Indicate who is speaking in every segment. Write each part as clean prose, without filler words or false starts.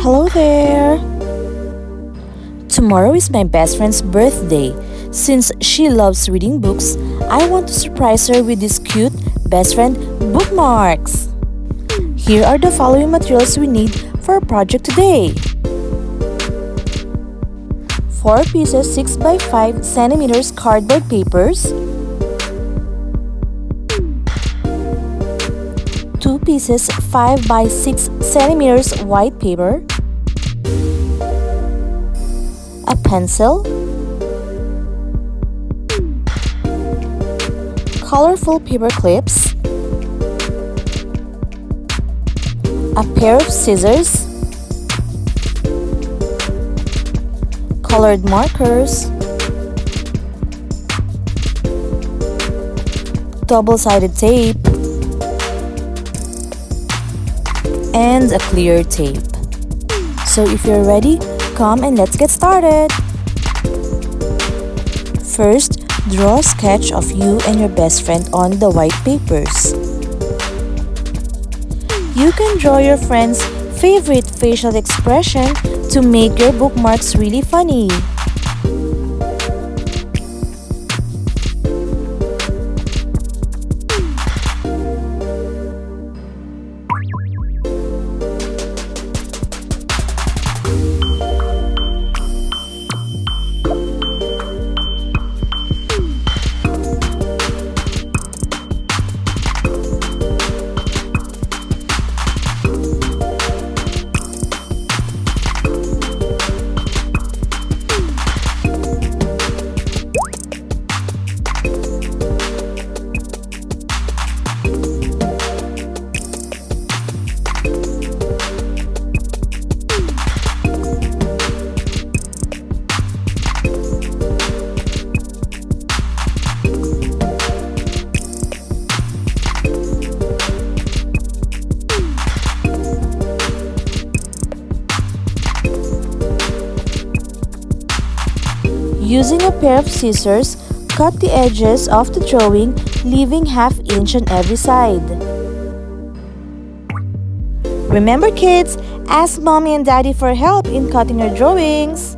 Speaker 1: Hello there! Tomorrow is my best friend's birthday. Since she loves reading books, I want to surprise her with this cute best friend bookmarks. Here are the following materials we need for our project today. 4 pieces 6 by 5 centimeters cardboard papers, 2 pieces 5 by 6 centimeters white paper, a pencil, colorful paper clips, a pair of scissors, colored markers, double-sided tape, and a clear tape. So if you're ready, come and let's get started! First, draw a sketch of you and your best friend on the white papers. You can draw your friend's favorite facial expression to make your bookmarks really funny. Using a pair of scissors, cut the edges of the drawing, leaving ½ inch on every side. Remember kids, ask mommy and daddy for help in cutting your drawings.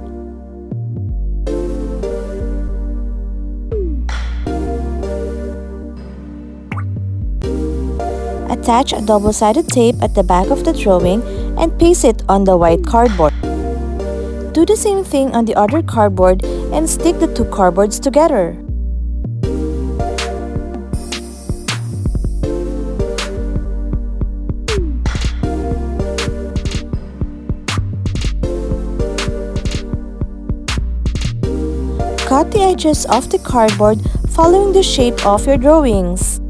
Speaker 1: Attach a double-sided tape at the back of the drawing and paste it on the white cardboard. Do the same thing on the other cardboard and stick the two cardboards together. Cut the edges of the cardboard following the shape of your drawings.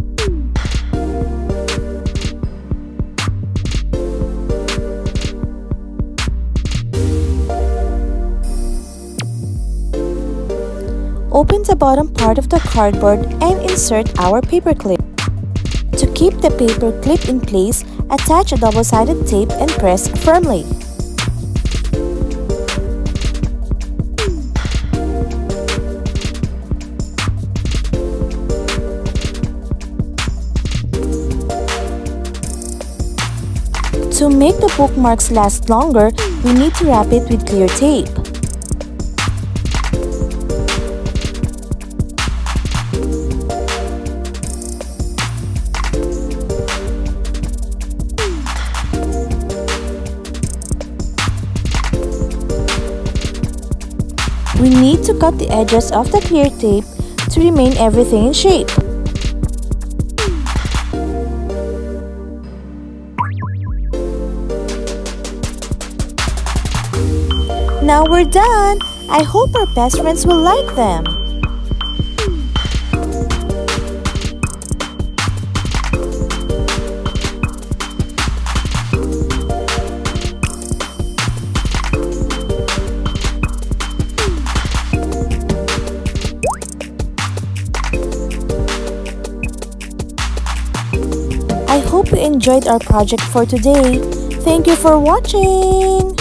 Speaker 1: Open the bottom part of the cardboard and insert our paper clip. To keep the paper clip in place, attach a double-sided tape and press firmly. To make the bookmarks last longer, we need to wrap it with clear tape. We need to cut the edges of the clear tape to remain everything in shape. Now we're done! I hope our best friends will like them. I hope you enjoyed our project for today. Thank you for watching!